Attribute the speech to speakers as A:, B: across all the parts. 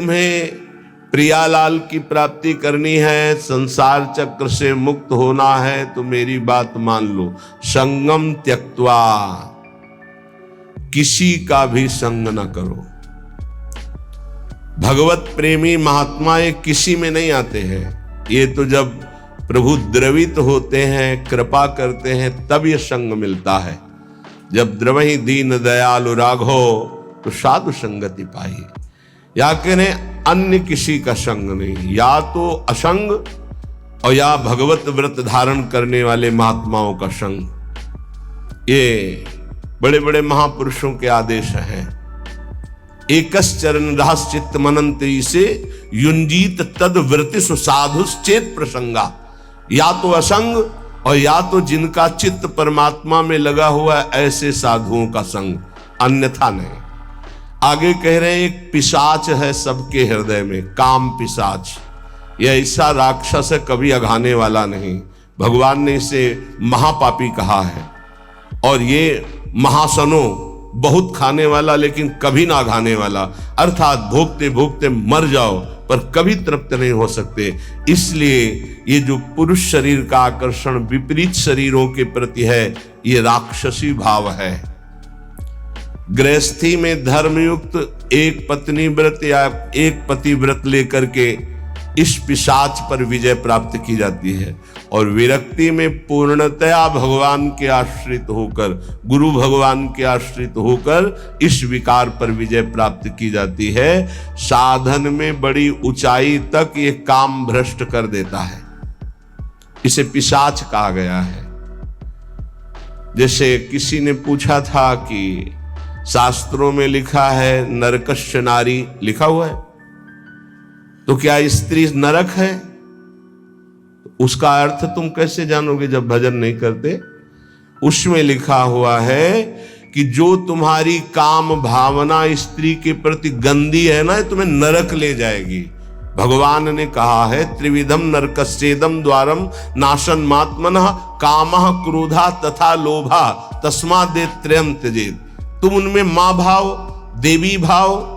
A: तुम्हें प्रियालाल की प्राप्ति करनी है, संसार चक्र से मुक्त होना है, तो मेरी बात मान लो। संगम त्यक्त्वा, किसी का भी संग न करो। भगवत प्रेमी महात्मा ये किसी में नहीं आते हैं। ये तो जब प्रभु द्रवित होते हैं, कृपा करते हैं, तब ये संग मिलता है। जब द्रवहि दीन दयालु राघो, तो साधु संगति पाई। या कहें अन्य किसी का संग नहीं, या तो असंग और या भगवत व्रत धारण करने वाले महात्माओं का संग। ये बड़े बड़े महापुरुषों के आदेश हैं। एकस चरण दास चित्त मनंत्री से युंजीत तद वृत्ति सुसाधुश्चेत प्रसंगा। या तो असंग और या तो जिनका चित्त परमात्मा में लगा हुआ है, ऐसे साधुओं का संग, अन्यथा नहीं। आगे कह रहे हैं एक पिशाच है सबके हृदय में, काम पिशाच। यह ऐसा राक्षस है, कभी अघाने वाला नहीं। भगवान ने इसे महापापी कहा है। और ये महासनो, बहुत खाने वाला लेकिन कभी ना अघाने वाला, अर्थात भोगते भोगते मर जाओ पर कभी तृप्त नहीं हो सकते। इसलिए ये जो पुरुष शरीर का आकर्षण विपरीत शरीरों के प्रति है, ये राक्षसी भाव है। गृहस्थी में धर्मयुक्त एक पत्नी व्रत या एक पति व्रत लेकर के इस पिशाच पर विजय प्राप्त की जाती है। और विरक्ति में पूर्णतया भगवान के आश्रित होकर, गुरु भगवान के आश्रित होकर इस विकार पर विजय प्राप्त की जाती है। साधन में बड़ी ऊंचाई तक ये काम भ्रष्ट कर देता है। इसे पिशाच कहा गया है। जैसे किसी ने पूछा था कि शास्त्रों में लिखा है नरकस्य नारी, लिखा हुआ है, तो क्या स्त्री नरक है? उसका अर्थ तुम कैसे जानोगे जब भजन नहीं करते? उसमें लिखा हुआ है कि जो तुम्हारी काम भावना स्त्री के प्रति गंदी है ना, तुम्हें नरक ले जाएगी। भगवान ने कहा है त्रिविधम नरकस्येदम द्वारम नाशन मात्मनः कामः क्रोधा तथा लोभा तस्मादेव त्रयम् त्यजेत्। तुम उनमें मां भाव, देवी भाव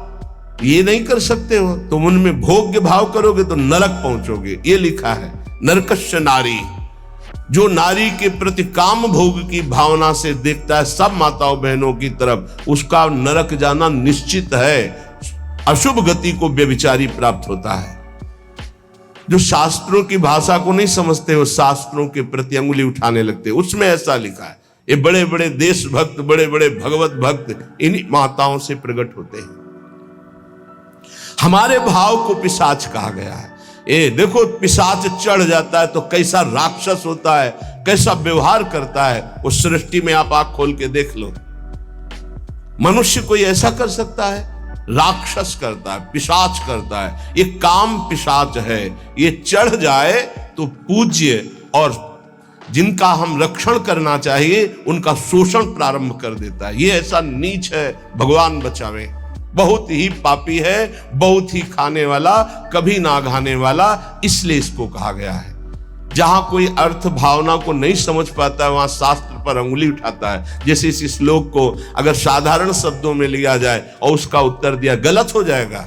A: ये नहीं कर सकते हो। तुम उनमें भोग्य भाव करोगे तो नरक पहुंचोगे। ये लिखा है नरकस्य नारी। जो नारी के प्रति काम भोग की भावना से देखता है सब माताओं बहनों की तरफ, उसका नरक जाना निश्चित है। अशुभ गति को व्यभिचारी प्राप्त होता है। जो शास्त्रों की भाषा को नहीं समझते हो, शास्त्रों के प्रति अंगुली उठाने लगते, उसमें ऐसा लिखा है। ये बड़े बड़े देशभक्त, बड़े बड़े भगवत भक्त इन्हीं माताओं से प्रकट होते हैं। हमारे भाव को पिशाच कहा गया है। ये देखो, पिशाच चढ़ जाता है तो कैसा राक्षस होता है, कैसा व्यवहार करता है। उस सृष्टि में आप आंख खोल के देख लो। मनुष्य कोई ऐसा कर सकता है? राक्षस करता है, पिशाच करता है। ये काम पिशाच है। ये चढ़ जाए तो पूज्य और जिनका हम रक्षण करना चाहिए उनका शोषण प्रारंभ कर देता है। ये ऐसा नीच है, भगवान बचावे। बहुत ही पापी है, बहुत ही खाने वाला, कभी ना घाने वाला, इसलिए इसको कहा गया है। जहां कोई अर्थ भावना को नहीं समझ पाता है वहां शास्त्र पर अंगुली उठाता है। जैसे इस श्लोक को अगर साधारण शब्दों में लिया जाए और उसका उत्तर दिया, गलत हो जाएगा।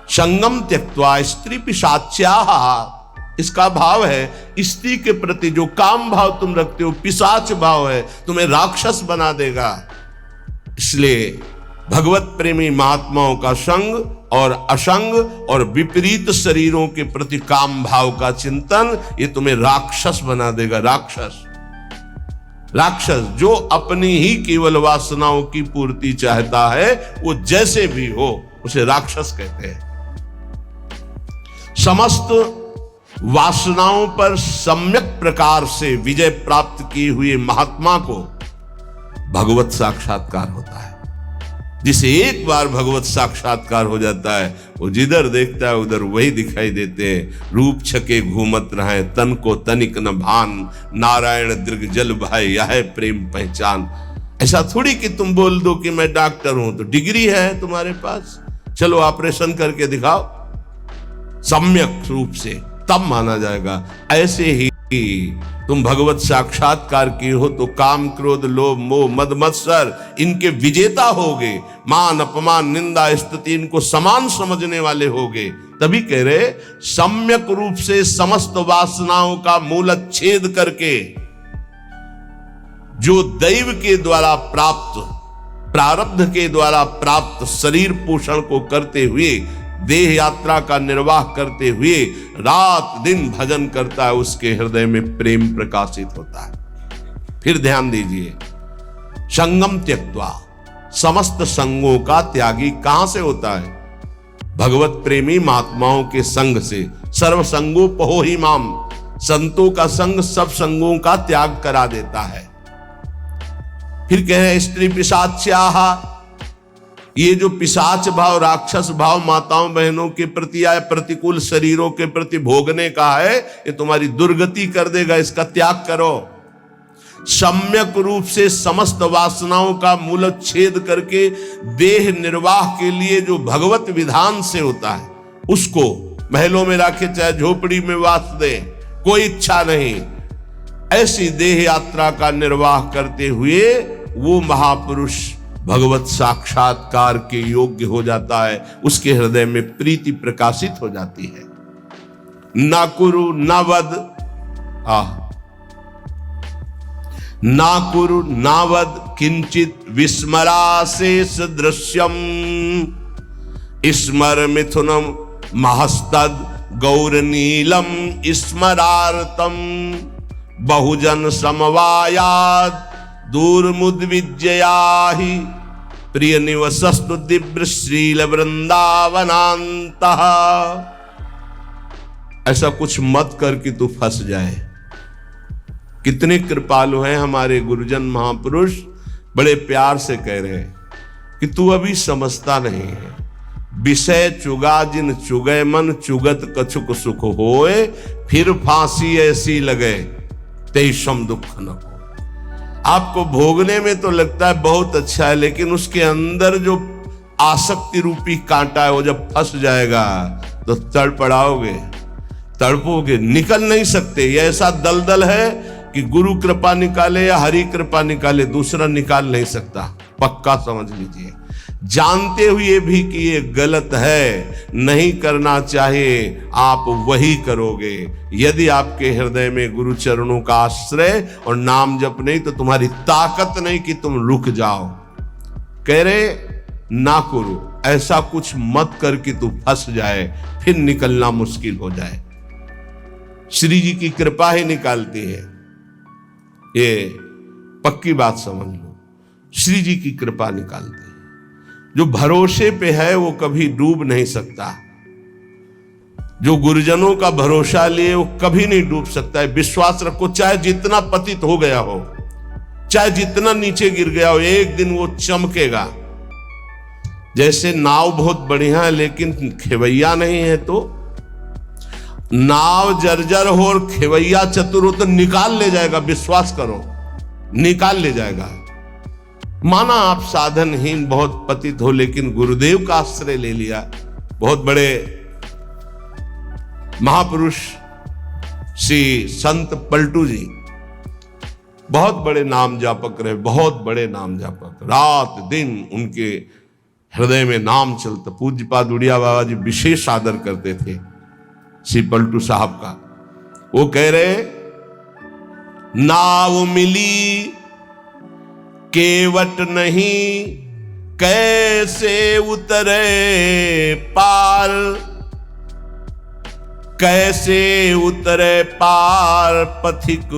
A: संगम त्यक्त्वा स्त्री पिशाच्याः, इसका भाव है स्त्री के प्रति जो काम भाव तुम रखते हो पिशाच भाव है, तुम्हें राक्षस बना देगा। इसलिए भगवत प्रेमी महात्माओं का संग और असंग और विपरीत शरीरों के प्रति काम भाव का चिंतन, ये तुम्हें राक्षस बना देगा। राक्षस जो अपनी ही केवल वासनाओं की पूर्ति चाहता है, वो जैसे भी हो उसे राक्षस कहते हैं। समस्त वासनाओं पर सम्यक प्रकार से विजय प्राप्त किए हुए महात्मा को भगवत साक्षात्कार होता है। जिसे एक बार भगवत साक्षात्कार हो जाता है, वो जिधर देखता है उधर वही दिखाई देते हैं। रूप छके घूमत रहे तन को तनिक न भान, नारायण दीर्घ जल भाई यह प्रेम पहचान। ऐसा थोड़ी कि तुम बोल दो कि मैं डॉक्टर हूं तो डिग्री है तुम्हारे पास, चलो ऑपरेशन करके दिखाओ, सम्यक रूप से तब माना जाएगा। ऐसे ही तुम भगवत साक्षात्कार की हो तो काम क्रोध लोभ मोह मद मत्सर इनके विजेता होगे, मान अपमान निंदा स्तुति इनको समान समझने वाले होगे। तभी कह रहे सम्यक रूप से समस्त वासनाओं का मूलच्छेद करके जो दैव के द्वारा प्राप्त प्रारब्ध के द्वारा प्राप्त शरीर पोषण को करते हुए देह यात्रा का निर्वाह करते हुए रात दिन भजन करता है, उसके हृदय में प्रेम प्रकाशित होता है। फिर ध्यान दीजिए, संगम त्यक्त्वा, समस्त संगों का त्यागी कहां से होता है? भगवत प्रेमी महात्माओं के संग से। सर्व संगोपहो ही माम, संतों का संग सब संगों का त्याग करा देता है। फिर कह रहे स्त्री पिशाच्याहा, ये जो पिशाच भाव राक्षस भाव माताओं बहनों के प्रति या प्रतिकूल शरीरों के प्रति भोगने का है, ये तुम्हारी दुर्गति कर देगा, इसका त्याग करो। सम्यक रूप से समस्त वासनाओं का मूलच्छेद करके देह निर्वाह के लिए जो भगवत विधान से होता है उसको महलों में रखे चाहे झोपड़ी में वास दे, कोई इच्छा नहीं, ऐसी देह यात्रा का निर्वाह करते हुए वो महापुरुष भगवत साक्षात्कार के योग्य हो जाता है, उसके हृदय में प्रीति प्रकाशित हो जाती है। ना कुरु ना वद, ना कुरु ना वद किंचित विस्मराशेष दृश्यम, स्मर मिथुनम महस्तद गौर नीलम स्मरार्तम, बहुजन समवायाद दूरमुद्विजयाहि, प्रिय निवसस्तु दिव्य श्रील वृंदावनांतः। ऐसा कुछ मत कर कि तू फंस जाए। कितने कृपालु हैं हमारे गुरुजन महापुरुष, बड़े प्यार से कह रहे हैं कि तू अभी समझता नहीं है। विषय चुगा जिन चुगे मन, चुगत कछुक सुख होए, फिर फांसी ऐसी लगे तेषम दुख न हो। आपको भोगने में तो लगता है बहुत अच्छा है, लेकिन उसके अंदर जो आसक्ति रूपी कांटा है वो जब फंस जाएगा तो तड़पड़ाओगे, तड़पोगे, निकल नहीं सकते। ये ऐसा दलदल है कि गुरु कृपा निकाले या हरि कृपा निकाले, दूसरा निकाल नहीं सकता, पक्का समझ लीजिए। जानते हुए भी कि ये गलत है, नहीं करना चाहिए, आप वही करोगे यदि आपके हृदय में गुरु चरणों का आश्रय और नाम जप नहीं, तो तुम्हारी ताकत नहीं कि तुम रुक जाओ। कह रहे ना करो, ऐसा कुछ मत कर कि तू फंस जाए, फिर निकलना मुश्किल हो जाए। श्री जी की कृपा ही निकालती है, ये पक्की बात समझ लो। श्री जी की कृपा निकालती है। जो भरोसे पे है वो कभी डूब नहीं सकता, जो गुरुजनों का भरोसा लिए वो कभी नहीं डूब सकता है। विश्वास रखो, चाहे जितना पतित हो गया हो, चाहे जितना नीचे गिर गया हो, एक दिन वो चमकेगा। जैसे नाव बहुत बढ़िया है लेकिन खेवैया नहीं है, तो नाव जर्जर हो और खेवैया चतुर हो तो निकाल ले जाएगा, विश्वास करो, निकाल ले जाएगा। माना आप साधनहीन बहुत पतित हो, लेकिन गुरुदेव का आश्रय ले लिया। बहुत बड़े महापुरुष श्री संत पलटू जी बहुत बड़े नाम जापक रहे, बहुत बड़े नाम जापक, रात दिन उनके हृदय में नाम चलता। पूज्यपाद उड़िया बाबा जी विशेष आदर करते थे श्री पलटू साहब का। वो कह रहे नाव मिली केवट नहीं, कैसे उतरे पार, कैसे उतरे पार, पथिक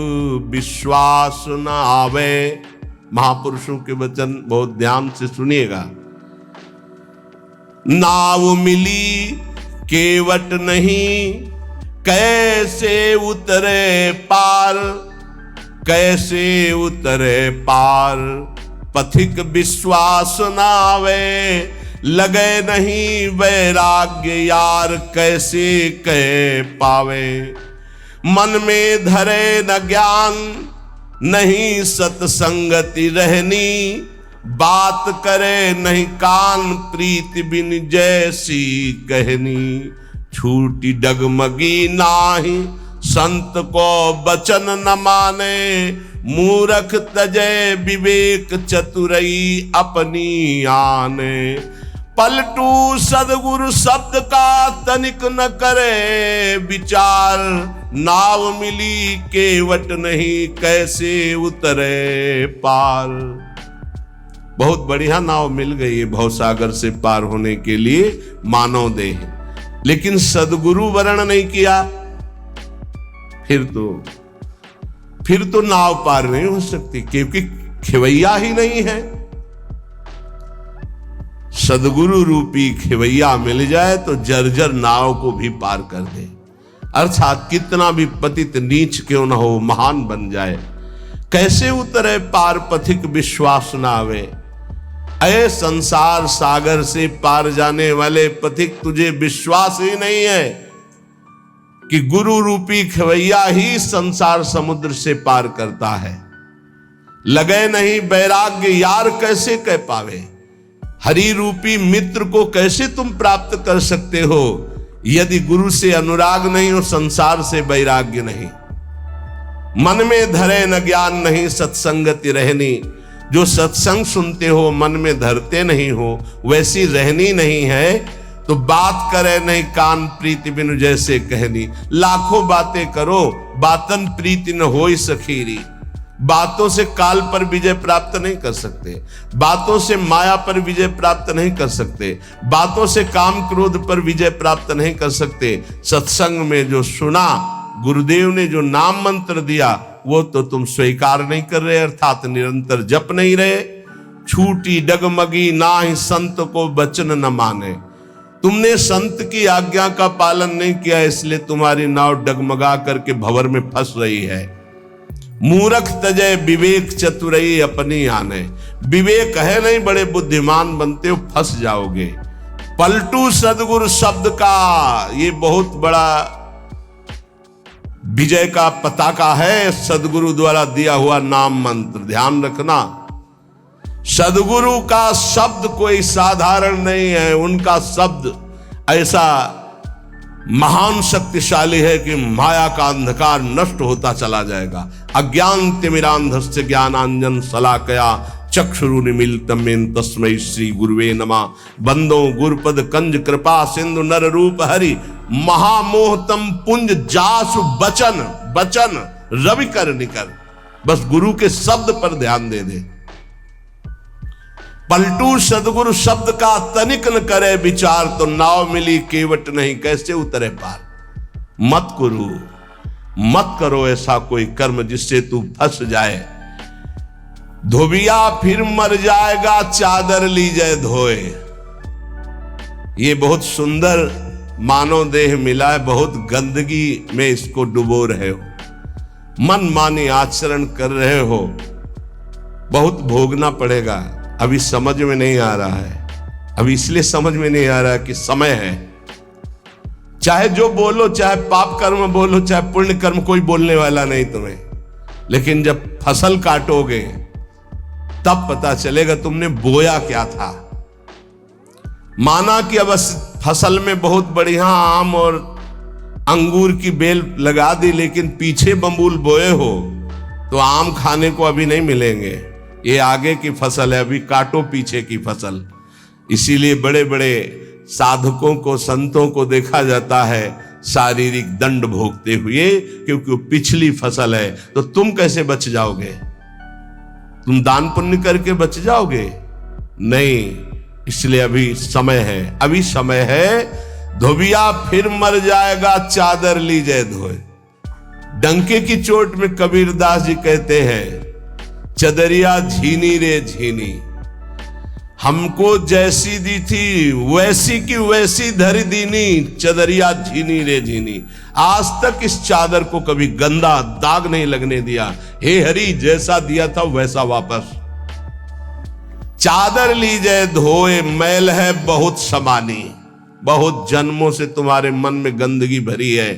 A: विश्वास न आवे। महापुरुषों के वचन बहुत ध्यान से सुनिएगा। नाव मिली केवट नहीं, कैसे उतरे पार, कैसे उतरे पार, पथिक विश्वास न आवे, लगे नहीं वैराग्य यार, कैसे कह पावे। मन में धरे न ज्ञान, नहीं सत्संगति रहनी, बात करे नहीं कान, प्रीति बिन जैसी कहनी। छूटी डगमगी नाही संत को बचन न माने, मूरख तजै विवेक चतुरई अपनी आने। पलटू सदगुरु शब्द का तनिक न करे विचार, नाव मिली केवट नहीं कैसे उतरे पार। बहुत बढ़िया नाव मिल गई है भवसागर से पार होने के लिए मानव देह, लेकिन सदगुरु वर्ण नहीं किया, फिर तो नाव पार नहीं हो सकती, क्योंकि खिवैया ही नहीं है। सदगुरु रूपी खिवैया मिल जाए तो जर्जर नाव को भी पार कर दे, अर्थात कितना भी पतित नीच क्यों न हो महान बन जाए। कैसे उतरे पार पथिक विश्वास न आवे, अये संसार सागर से पार जाने वाले पथिक तुझे विश्वास ही नहीं है कि गुरु रूपी खवैया ही संसार समुद्र से पार करता है। लगे नहीं वैराग्य यार कैसे कह पावे, हरि रूपी मित्र को कैसे तुम प्राप्त कर सकते हो यदि गुरु से अनुराग नहीं हो, संसार से वैराग्य नहीं। मन में धरे न ज्ञान नहीं सत्संगति रहनी, जो सत्संग सुनते हो मन में धरते नहीं हो वैसी रहनी नहीं है, तो बात करे नहीं कान प्रीति बिनु जैसे कहनी। लाखों बातें करो बातन प्रीति न होई सखीरी, बातों से काल पर विजय प्राप्त नहीं कर सकते, बातों से माया पर विजय प्राप्त नहीं कर सकते, बातों से काम क्रोध पर विजय प्राप्त नहीं कर सकते। सत्संग में जो सुना, गुरुदेव ने जो नाम मंत्र दिया वो तो तुम स्वीकार नहीं कर रहे, अर्थात निरंतर जप नहीं रहे। छूटी डगमगी ना ही संत को वचन न माने, तुमने संत की आज्ञा का पालन नहीं किया, इसलिए तुम्हारी नाव डगमगा करके भंवर में फंस रही है। मूरख तजय विवेक चतुरई अपनी आने, विवेक है नहीं बड़े बुद्धिमान बनते हो, फंस जाओगे। पलटू सदगुरु शब्द का ये बहुत बड़ा विजय का पताका है, सदगुरु द्वारा दिया हुआ नाम मंत्र। ध्यान रखना, सदगुरु का शब्द कोई साधारण नहीं है, उनका शब्द ऐसा महान शक्तिशाली है कि माया का अंधकार नष्ट होता चला जाएगा। अज्ञान तिमिरांधस्य ज्ञानांजन शलाकया चक्षुरुन्मीलितं येन तस्मै श्री गुरुवे नमः। बंदो गुरुपद कंज कृपा सिंधु नर रूप हरि, महामोहतम पुंज जासु बचन बचन रवि कर निकर। बस गुरु के शब्द पर ध्यान दे दे। पलटू सदगुरु शब्द का तनिक न करे विचार, तो नाव मिली केवट नहीं कैसे उतरे पार। मत करो ऐसा कोई कर्म जिससे तू फंस जाए। धोबिया फिर मर जाएगा चादर लीजे धोए। ये बहुत सुंदर मानव देह मिला है, बहुत गंदगी में इसको डुबो रहे हो, मन मानी आचरण कर रहे हो, बहुत भोगना पड़ेगा। अभी समझ में नहीं आ रहा है, अभी इसलिए समझ में नहीं आ रहा कि समय है। चाहे जो बोलो, चाहे पाप कर्म बोलो, चाहे पुण्य कर्म, कोई बोलने वाला नहीं तुम्हें, लेकिन जब फसल काटोगे तब पता चलेगा तुमने बोया क्या था। माना कि अब फसल में बहुत बढ़िया आम और अंगूर की बेल लगा दी, लेकिन पीछे बम्बूल बोए हो तो आम खाने को अभी नहीं मिलेंगे। ये आगे की फसल है, अभी काटो पीछे की फसल। इसीलिए बड़े बड़े साधकों को, संतों को देखा जाता है शारीरिक दंड भोगते हुए, क्योंकि वो पिछली फसल है। तो तुम कैसे बच जाओगे? तुम दान पुण्य करके बच जाओगे? नहीं, इसलिए अभी समय है, अभी समय है। धोबिया फिर मर जाएगा चादर लीजे धोए। डंके की चोट में कबीरदास जी कहते हैं, चदरिया झीनी रे झीनी, हमको जैसी दी थी वैसी की वैसी धरी दीनी, चदरिया झीनी रे झीनी। आज तक इस चादर को कभी गंदा दाग नहीं लगने दिया। हे हरि, जैसा दिया था वैसा वापस। चादर लीजे धोए, मैल है बहुत समानी, बहुत जन्मों से तुम्हारे मन में गंदगी भरी है।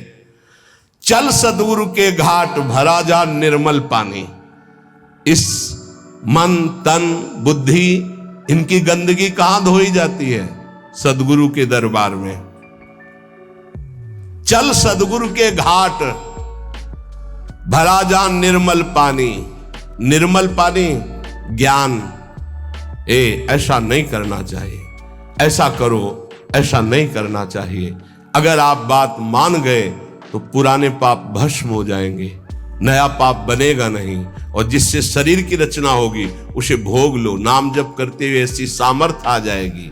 A: चल सदगुरु के घाट, भरा जा निर्मल पानी। इस मन तन बुद्धि, इनकी गंदगी कहां धोई जाती है? सदगुरु के दरबार में। चल सदगुरु के घाट, भरा जा निर्मल पानी, निर्मल पानी ज्ञान। ऐसा नहीं करना चाहिए, ऐसा करो, ऐसा नहीं करना चाहिए। अगर आप बात मान गए तो पुराने पाप भस्म हो जाएंगे, नया पाप बनेगा नहीं, और जिससे शरीर की रचना होगी उसे भोग लो। नाम जप करते हुए ऐसी सामर्थ्य आ जाएगी।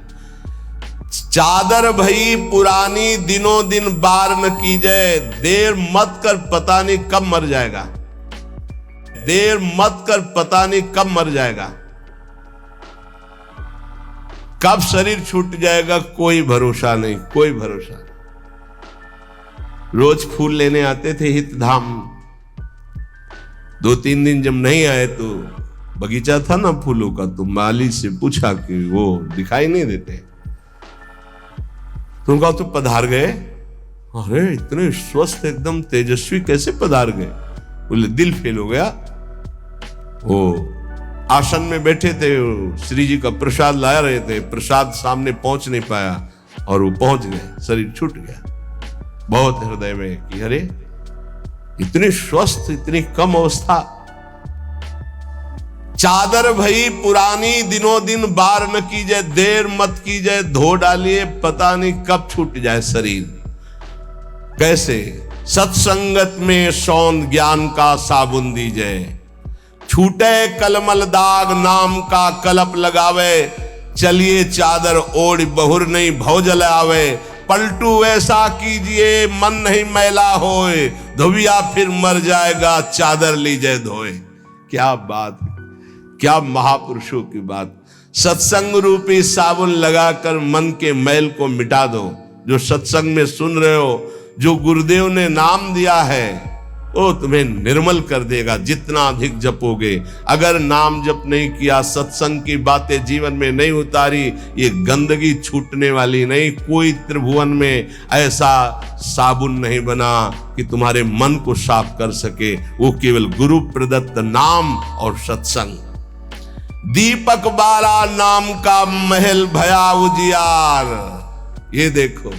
A: चादर भई पुरानी, दिनों दिन बार न की जाए। देर मत कर, पता नहीं कब मर जाएगा। देर मत कर, पता नहीं कब मर जाएगा, कब शरीर छूट जाएगा, कोई भरोसा नहीं, कोई भरोसा नहीं। रोज फूल लेने आते थे हित धाम, 2-3 दिन जब नहीं आए तो बगीचा था ना फूलों का, तो माली से पूछा कि वो दिखाई नहीं देते, तो उनका तो पधार गए। अरे इतने स्वस्थ एकदम तेजस्वी कैसे पधार गए? बोले दिल फेल हो गया। वो आसन में बैठे थे, श्री जी का प्रसाद लाया रहे थे, प्रसाद सामने पहुंच नहीं पाया और वो पहुंच गए, शरीर छूट गया। बहुत हृदय में कि अरे इतनी स्वस्थ, इतनी कम अवस्था। चादर भई पुरानी, दिनों दिन बार न की जाए। देर मत की जाए, धो डालिए, पता नहीं कब छूट जाए शरीर। कैसे? सत्संगत में सौंद ज्ञान का साबुन दीजिए। छूटे कलमल दाग, नाम का कलप लगावे। चलिए चादर ओढ़, बहुर नहीं भव जल आवे। पलटू ऐसा कीजिए, मन नहीं मैला होए। धोबिया फिर मर जाएगा, चादर लीजिए धोए। क्या बात, क्या महापुरुषों की बात। सत्संग रूपी साबुन लगाकर मन के मैल को मिटा दो। जो सत्संग में सुन रहे हो, जो गुरुदेव ने नाम दिया है, वो तुम्हें निर्मल कर देगा जितना अधिक जपोगे। अगर नाम जप नहीं किया, सत्संग की बातें जीवन में नहीं उतारी, ये गंदगी छूटने वाली नहीं। कोई त्रिभुवन में ऐसा साबुन नहीं बना कि तुम्हारे मन को साफ कर सके। वो केवल गुरु प्रदत्त नाम और सत्संग। दीपक बारा नाम का महल भया उजियार। ये देखो,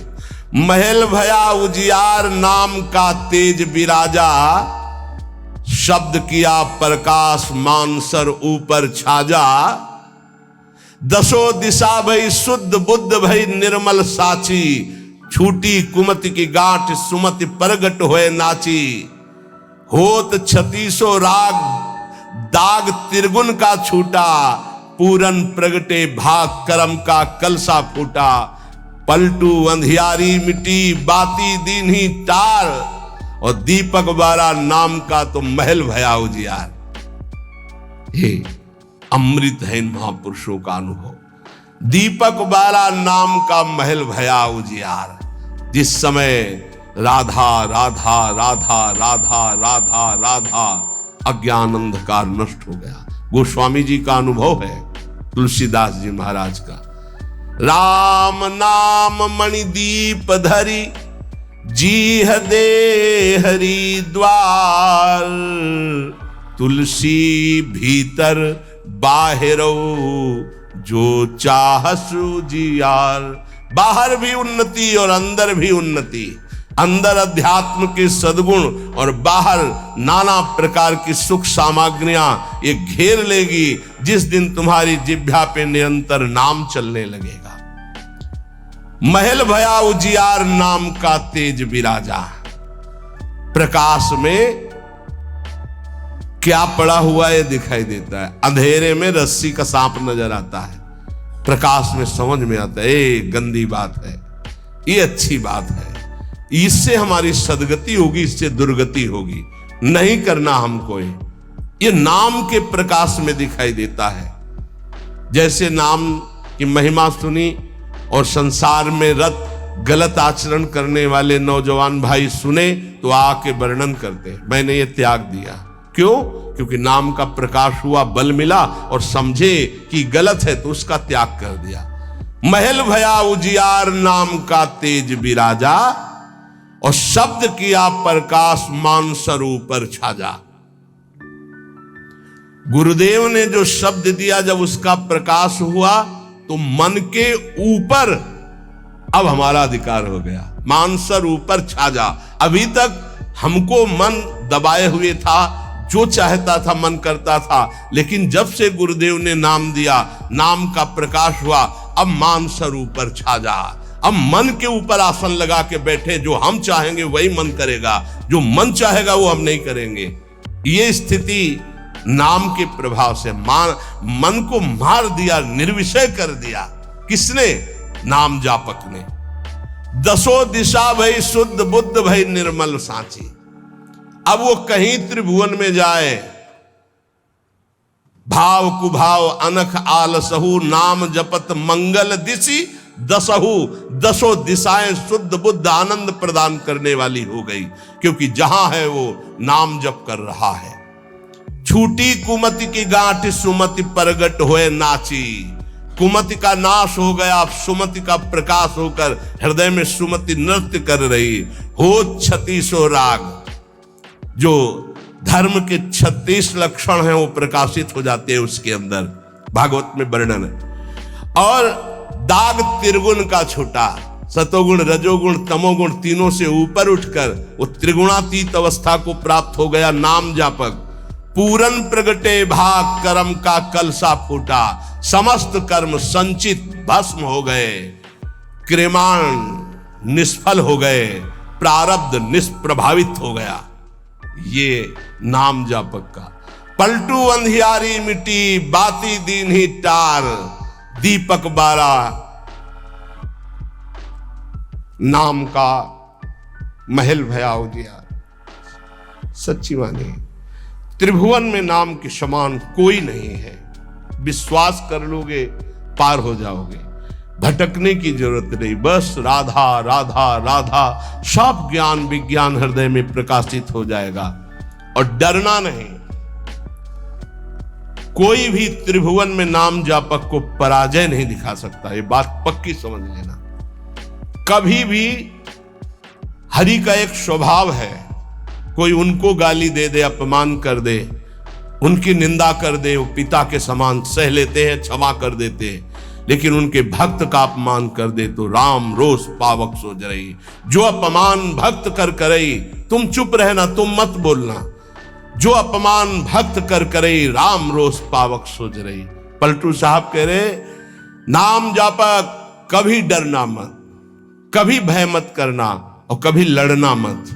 A: महल भया उजियार, नाम का तेज विराजा। शब्द किया प्रकाश, मानसर ऊपर छाजा। दसों दिशा भई शुद्ध, बुद्ध भई निर्मल साची। छूटी कुमति की गांठ, सुमति प्रगट होए नाची। होत 36 राग, दाग त्रिगुण का छूटा। पूरन प्रगटे, भाग करम का कलसा फूटा। पलटू अंधियारी मिटी, बाती दीन ही टार। और दीपक बारा नाम का तो महल भया उजियार। हे अमृत है इन महापुरुषों का अनुभव। दीपक बारा नाम का महल भया उजियार। जिस समय राधा राधा राधा राधा राधा राधा, अज्ञान अंधकार नष्ट हो गया। गोस्वामी जी का अनुभव है, तुलसीदास जी महाराज का। राम नाम मणिदीप धरी, जीह दे हरि द्वार। तुलसी भीतर बाहरो, जो चाहसु जियार। बाहर भी उन्नति और अंदर भी उन्नति। अंदर अध्यात्म के सद्गुण और बाहर नाना प्रकार की सुख सामग्रियां ये घेर लेगी। जिस दिन तुम्हारी जिह्वा पे निरंतर नाम चलने लगेगा। महल भया उजियार, नाम का तेज विराजा। प्रकाश में क्या पड़ा हुआ ये दिखाई देता है। अंधेरे में रस्सी का सांप नजर आता है, प्रकाश में समझ में आता है ये गंदी बात है, ये अच्छी बात है। इससे हमारी सदगति होगी, इससे दुर्गति होगी। नहीं करना हमको। ये नाम के प्रकाश में दिखाई देता है। जैसे नाम की महिमा सुनी और संसार में रत गलत आचरण करने वाले नौजवान भाई सुने तो आके वर्णन करते हैं, मैंने ये त्याग दिया। क्यों? क्योंकि नाम का प्रकाश हुआ, बल मिला और समझे कि गलत है तो उसका त्याग कर दिया। महल भया उजियार, नाम का तेज विराजा। और शब्द किया प्रकाश, मानसर ऊपर छाजा। गुरुदेव ने जो शब्द दिया, जब उसका प्रकाश हुआ तो मन के ऊपर अब हमारा अधिकार हो गया। मानसर ऊपर छाजा। अभी तक हमको मन दबाए हुए था, जो चाहता था मन करता था, लेकिन जब से गुरुदेव ने नाम दिया, नाम का प्रकाश हुआ, अब मान सर ऊपर छा जा। अब मन के ऊपर आसन लगा के बैठे, जो हम चाहेंगे वही मन करेगा, जो मन चाहेगा वो हम नहीं करेंगे। ये स्थिति नाम के प्रभाव से मन को मार दिया, निर्विषय कर दिया। किसने? नाम जापक ने। दसों दिशा भई शुद्ध, बुद्ध भई निर्मल सांची। अब वो कहीं त्रिभुवन में जाए, भाव कुभाव अनख आलसहु, नाम जपत मंगल दिशि दसहु। दसों दिशाएं शुद्ध बुद्ध आनंद प्रदान करने वाली हो गई, क्योंकि जहां है वो नाम जप कर रहा है। छूटी कुमति की गांठ सुमति परगट होए नाची। कुमति का नाश हो गया, सुमति का प्रकाश होकर हृदय में सुमति नृत्य कर रही। हो 36 राग, जो धर्म के 36 लक्षण हैं वो प्रकाशित हो जाते हैं उसके अंदर, भागवत में वर्णन है। और दाग त्रिगुण का छूटा, सतोगुण रजोगुण तमोगुण तीनों से ऊपर उठकर वो त्रिगुणातीत अवस्था को प्राप्त हो गया नाम जापक। पूरन प्रगटे भाग कर्म का कलसा फूटा, समस्त कर्म संचित भस्म हो गए, क्रियमाण निष्फल हो गए, प्रारब्ध निष्प्रभावित हो गया। ये नाम जापक का। पलटू अंधियारी मिट्टी, बाती दीन ही टार, दीपक बारा नाम का महल भया उजियार। सच्ची माने त्रिभुवन में नाम के समान कोई नहीं है। विश्वास कर लोगे पार हो जाओगे, भटकने की जरूरत नहीं। बस राधा राधा राधा, सब ज्ञान विज्ञान हृदय में प्रकाशित हो जाएगा। और डरना नहीं, कोई भी त्रिभुवन में नाम जापक को पराजय नहीं दिखा सकता। ये बात पक्की समझ लेना। कभी भी हरि का एक स्वभाव है, कोई उनको गाली दे दे, अपमान कर दे, उनकी निंदा कर दे, वो पिता के समान सह लेते हैं, क्षमा कर देते हैं। लेकिन उनके भक्त का अपमान कर दे तो राम रोष पावक सो जरई। जो अपमान भक्त कर करई, तुम चुप रहना, तुम मत बोलना। जो अपमान भक्त कर करई, राम रोष पावक सो जरई। पलटू साहब कह रहे, नाम जापक कभी डरना मत, कभी भय मत करना और कभी लड़ना मत।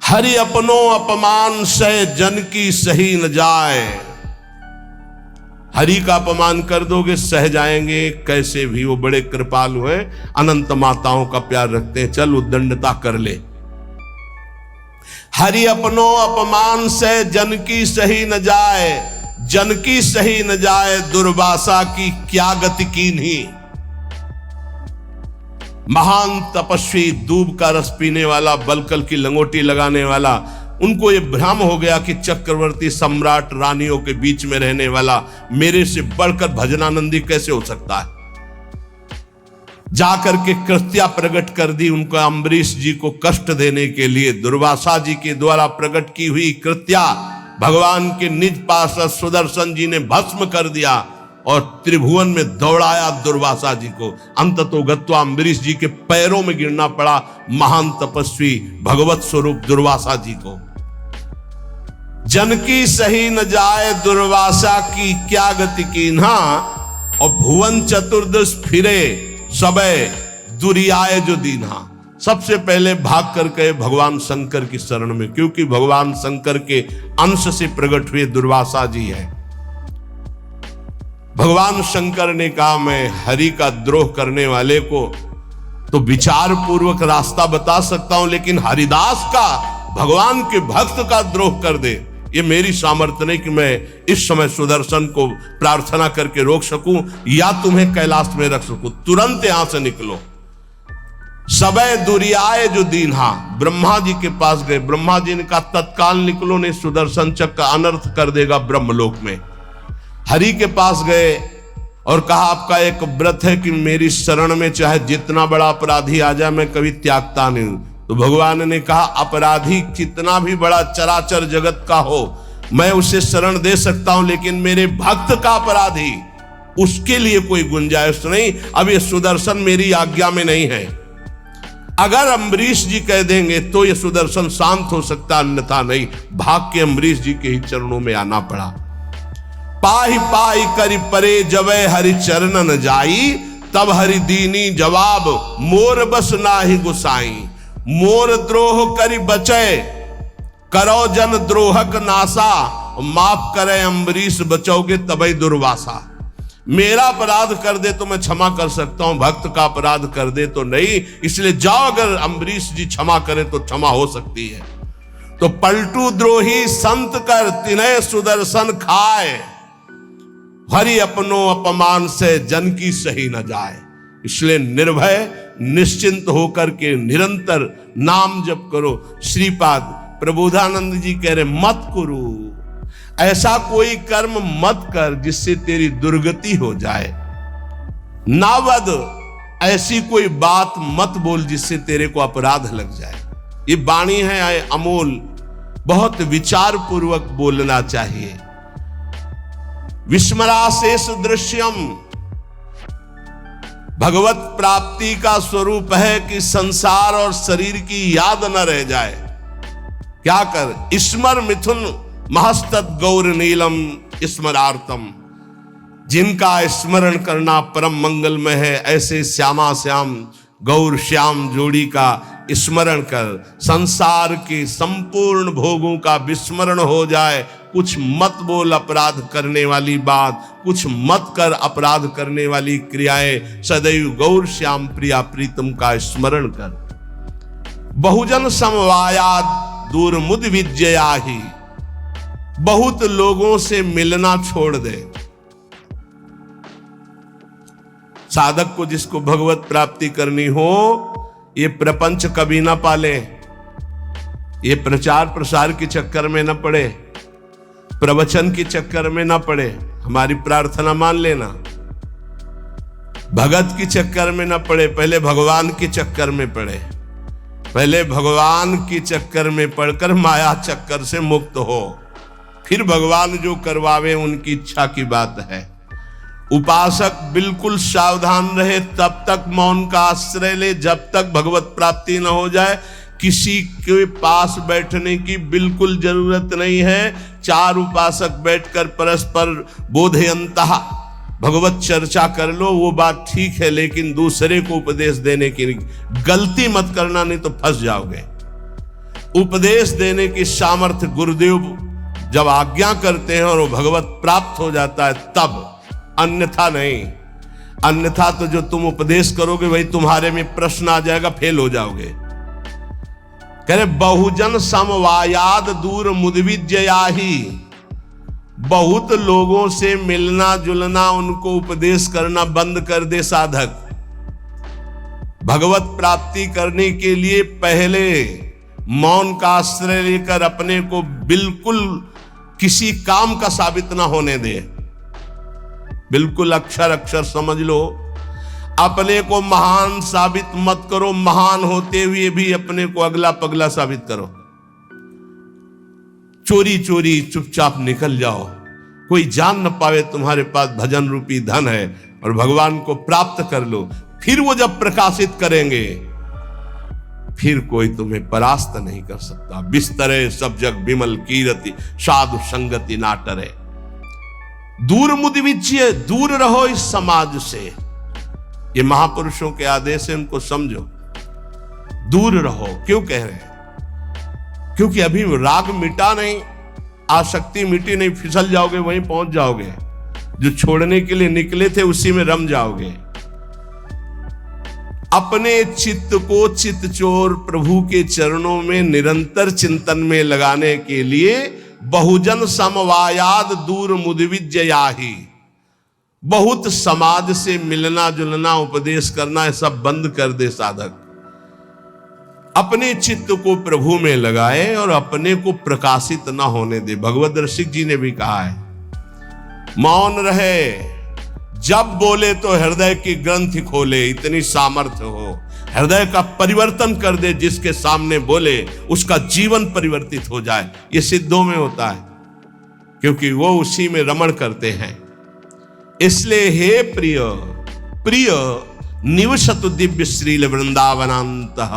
A: हरि अपनो अपमान सह जन की सही न जाए। हरि का अपमान कर दोगे सह जाएंगे कैसे भी, वो बड़े कृपालु हैं, अनंत माताओं का प्यार रखते हैं, चल उद्दंडता कर ले। हरि अपनो अपमान से जन की सही न जाए, जन की सही न जाए, दुर्वासा की क्या गति कीन्ही। महान तपस्वी, दूब का रस पीने वाला, बलकल की लंगोटी लगाने वाला, उनको ये भ्रम हो गया कि चक्रवर्ती सम्राट रानियों के बीच में रहने वाला मेरे से बढ़कर भजनानंदी कैसे हो सकता है। जाकर के कृत्या प्रकट कर दी उनका, अम्बरीश जी को कष्ट देने के लिए दुर्वासा जी के द्वारा प्रकट की हुई कृत्या भगवान के निज पार्षद सुदर्शन जी ने भस्म कर दिया और त्रिभुवन में दौड़ाया दुर्वासा जी को। अंततोगत्वा अम्बरीश जी के पैरों में गिरना पड़ा महान तपस्वी भगवत स्वरूप दुर्वासा जी को। जन की सही न जाए, दुर्वासा की क्या गति कीन्हा, और भुवन चतुर्दश फिरे सबे दुरियाए जो दीन्हा। सबसे पहले भाग कर गए भगवान शंकर की शरण में, क्योंकि भगवान शंकर के अंश से प्रकट हुए दुर्वासा जी है। भगवान शंकर ने कहा, मैं हरि का द्रोह करने वाले को तो विचार पूर्वक रास्ता बता सकता हूं, लेकिन हरिदास का, भगवान के भक्त का द्रोह कर दे, ये मेरी सामर्थ्य नहीं कि मैं इस समय सुदर्शन को प्रार्थना करके रोक सकूं या तुम्हें कैलाश में रख सकूं। तुरंत यहां से निकलो। सबे दुरियाए जो दीन्हा, ब्रह्मा जी के पास गए। ब्रह्मा जी ने कहा तत्काल निकलो, नहीं सुदर्शन चक्र का अनर्थ कर देगा ब्रह्मलोक में। हरि के पास गए और कहा आपका एक व्रत है कि मेरी शरण में चाहे जितना बड़ा अपराधी आ जाए मैं कभी त्यागता नहीं हूं। तो भगवान ने कहा अपराधी कितना भी बड़ा चराचर जगत का हो मैं उसे शरण दे सकता हूं, लेकिन मेरे भक्त का अपराधी, उसके लिए कोई गुंजाइश नहीं। अब ये सुदर्शन मेरी आज्ञा में नहीं है। अगर अम्बरीश जी कह देंगे तो ये सुदर्शन शांत हो सकता, अन्यथा नहीं। भाग के अम्बरीश जी के ही चरणों में आना पड़ा। पाही पाही करि परे जबै हरि चरणन जाई, तब हरि दीनी जवाब मोर बस नाही गुसाई। मोर द्रोह करि बचै करो जन द्रोहक नासा, माफ करे अम्बरीश बचोगे तबै दुर्वासा। मेरा अपराध कर दे तो मैं क्षमा कर सकता हूं, भक्त का अपराध कर दे तो नहीं। इसलिए जाओ, अगर अम्बरीश जी क्षमा करें तो क्षमा हो सकती है। तो पलटू द्रोही संत कर तिन्हे सुदर्शन खाए, हरि अपनो अपमान से जन की सही न जाए। इसलिए निर्भय निश्चिंत होकर के निरंतर नाम जप करो। श्रीपाद प्रबोधानंद जी कह रहे मत करो, ऐसा कोई कर्म मत कर जिससे तेरी दुर्गति हो जाए। नावद, ऐसी कोई बात मत बोल जिससे तेरे को अपराध लग जाए। ये वाणी है अमोल, बहुत विचार पूर्वक बोलना चाहिए। विस्मराशेष दृश्यम, भगवत प्राप्ति का स्वरूप है कि संसार और शरीर की याद न रह जाए। क्या कर? स्मर मिथुन महस्तत् गौर नीलम स्मरार्थम। जिनका स्मरण करना परम मंगलमय है, ऐसे श्यामा श्याम गौर श्याम जोड़ी का स्मरण कर। संसार के संपूर्ण भोगों का विस्मरण हो जाए। कुछ मत बोल अपराध करने वाली बात, कुछ मत कर अपराध करने वाली क्रियाएं। सदैव गौर श्याम प्रिया प्रीतम का स्मरण कर। बहुजन समवायाद दूर मुद विजयाही, बहुत लोगों से मिलना छोड़ दे। साधक को जिसको भगवत प्राप्ति करनी हो, ये प्रपंच कभी ना पाले, ये प्रचार प्रसार के चक्कर में न पड़े, प्रवचन के चक्कर में ना पड़े। हमारी प्रार्थना मान लेना, भगत के चक्कर में ना पड़े, पहले भगवान के चक्कर में पड़े। पहले भगवान के चक्कर में पड़कर माया चक्कर से मुक्त हो, फिर भगवान जो करवावे उनकी इच्छा की बात है। उपासक बिल्कुल सावधान रहे, तब तक मौन का आश्रय ले जब तक भगवत प्राप्ति न हो जाए। किसी के पास बैठने की बिल्कुल जरूरत नहीं है। चार उपासक बैठकर परस्पर बोधयंतः भगवत चर्चा कर लो, वो बात ठीक है, लेकिन दूसरे को उपदेश देने की गलती मत करना, नहीं तो फंस जाओगे। उपदेश देने की सामर्थ्य गुरुदेव जब आज्ञा करते हैं और वो भगवत प्राप्त हो जाता है तब, अन्यथा नहीं। अन्यथा तो जो तुम उपदेश करोगे वही तुम्हारे में प्रश्न आ जाएगा, फेल हो जाओगे। कह रहे बहुजन समवायाद दूर मुदविजयाही, बहुत लोगों से मिलना जुलना, उनको उपदेश करना बंद कर दे साधक। भगवत प्राप्ति करने के लिए पहले मौन का आश्रय लेकर अपने को बिल्कुल किसी काम का साबित ना होने दे। बिल्कुल अक्षर अक्षर समझ लो। अपने को महान साबित मत करो, महान होते हुए भी अपने को अगला पगला साबित करो। चोरी चोरी चुपचाप निकल जाओ, कोई जान न पावे तुम्हारे पास भजन रूपी धन है, और भगवान को प्राप्त कर लो। फिर वो जब प्रकाशित करेंगे, फिर कोई तुम्हें परास्त नहीं कर सकता। बिस्तरे सब जग विमल कीरति, साधु संगति ना टरे। दूर मुदिविच्य, दूर रहो इस समाज से। ये महापुरुषों के आदेश है, उनको समझो। दूर रहो। क्यों कह रहे हैं? क्योंकि अभी राग मिटा नहीं, आसक्ति मिटी नहीं, फिसल जाओगे, वहीं पहुंच जाओगे। जो छोड़ने के लिए निकले थे उसी में रम जाओगे। अपने चित्त को चित्तचोर प्रभु के चरणों में निरंतर चिंतन में लगाने के लिए बहुजन समवायाद दूर मुदविजयाही, बहुत समाज से मिलना जुलना, उपदेश करना, ये सब बंद कर दे साधक। अपने चित्त को प्रभु में लगाए और अपने को प्रकाशित ना होने दे। भगवत रसिक जी ने भी कहा है, मौन रहे, जब बोले तो हृदय की ग्रंथि खोले, इतनी सामर्थ्य हो। हृदय का परिवर्तन कर दे, जिसके सामने बोले उसका जीवन परिवर्तित हो जाए। ये सिद्धों में होता है, क्योंकि वो उसी में रमण करते हैं। इसलिए हे प्रिय, प्रिय निवसतु दिव्य श्रील वृंदावनांतः।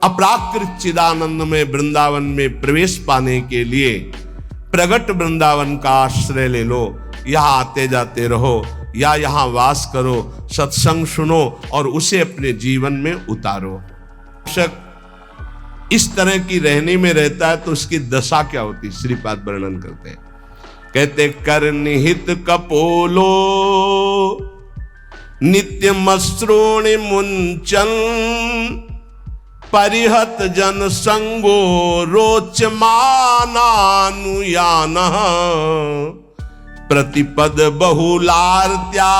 A: अपराकृत चिदानंद में वृंदावन में प्रवेश पाने के लिए प्रगट वृंदावन का आश्रय ले लो। यहां आते जाते रहो या यहां वास करो, सत्संग सुनो और उसे अपने जीवन में उतारो। इस तरह की रहने में रहता है तो उसकी दशा क्या होती, श्रीपाद वर्णन करते हैं। कहते कर निहित कपोलो नित्य मस्रोणि मुंचन परिहत जन संगो रोचमानानुयान प्रतिपद बहुलार्त्या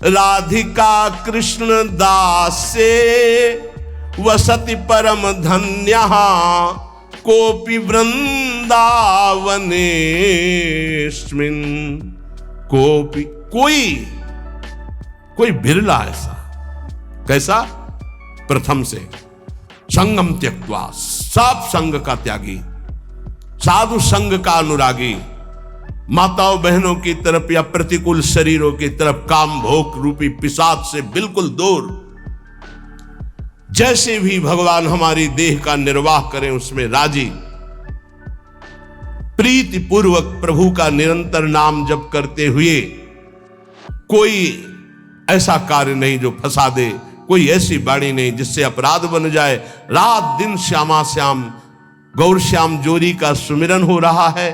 A: राधिका कृष्ण दासे वसति परम धन्यः कोपि वृंदावनेस्मिन्। कोपि कोई बिरला ऐसा, कैसा? प्रथम से संगम त्यक्त्वा, सब संग का त्यागी, साधु संग का अनुरागी, माताओं बहनों की तरफ या प्रतिकूल शरीरों की तरफ काम भोग रूपी पिशाच से बिल्कुल दूर। जैसे भी भगवान हमारी देह का निर्वाह करें उसमें राजी, प्रीति पूर्वक प्रभु का निरंतर नाम जप करते हुए कोई ऐसा कार्य नहीं जो फंसा दे, कोई ऐसी वाणी नहीं जिससे अपराध बन जाए। रात दिन श्यामा श्याम गौर श्याम जोरी का सुमिरन हो रहा है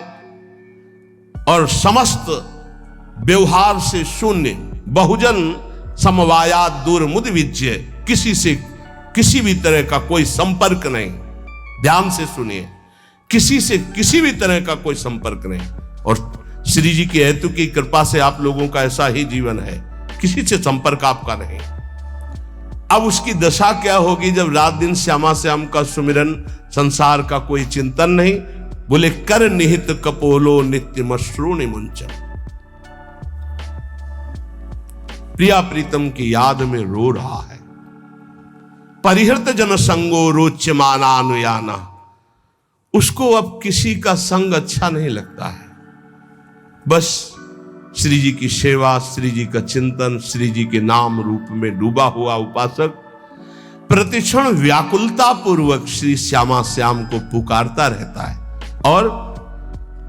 A: और समस्त व्यवहार से शून्य, बहुजन समवायात दूर मुद विज्य, किसी से किसी भी तरह का कोई संपर्क नहीं। ध्यान से सुनिए, किसी से किसी भी तरह का कोई संपर्क नहीं। और श्री जी की हेतु की कृपा से आप लोगों का ऐसा ही जीवन है, किसी से संपर्क आपका नहीं। अब उसकी दशा क्या होगी जब रात दिन श्यामा श्याम का सुमिरन, संसार का कोई चिंतन नहीं। बोले कर निहित कपोलो नित्य मश्रूणि मुंचन। प्रिया प्रीतम की याद में रो रहा है। परिहृत जन संगो रोच्यमानानुयाना। उसको अब किसी का संग अच्छा नहीं लगता है, बस श्री जी की सेवा, श्री जी का चिंतन, श्री जी के नाम रूप में डूबा हुआ उपासक प्रतिक्षण व्याकुलता पूर्वक श्री श्यामा श्याम को पुकारता रहता है और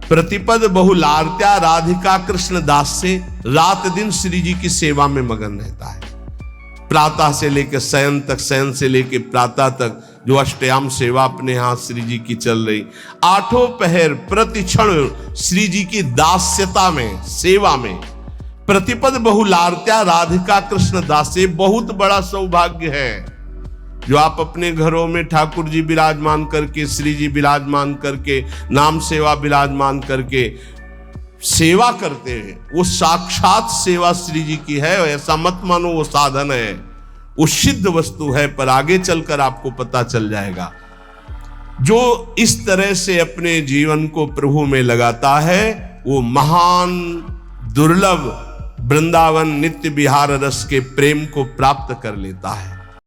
A: प्रतिपद बहुलार्त्या राधिका कृष्ण दास से रात दिन श्री जी की सेवा में मगन रहता है। प्रातः से लेकर शयन तक, शयन से लेकर प्रातः तक जो अष्टयाम सेवा अपने यहां श्री जी की चल रही, आठों पहर प्रतिक्षण श्री जी की दास्यता में, सेवा में। प्रतिपद बहुलार्त्या राधिका कृष्ण दासे। बहुत बड़ा सौभाग्य है जो आप अपने घरों में ठाकुर जी विराजमान करके, श्री जी विराजमान करके, नाम सेवा विराजमान करके सेवा करते हैं। वो साक्षात सेवा श्री जी की है, ऐसा मत मानो वो साधन है, वो सिद्ध वस्तु है। पर आगे चलकर आपको पता चल जाएगा। जो इस तरह से अपने जीवन को प्रभु में लगाता है वो महान दुर्लभ वृंदावन नित्य विहार रस के प्रेम को प्राप्त कर लेता है।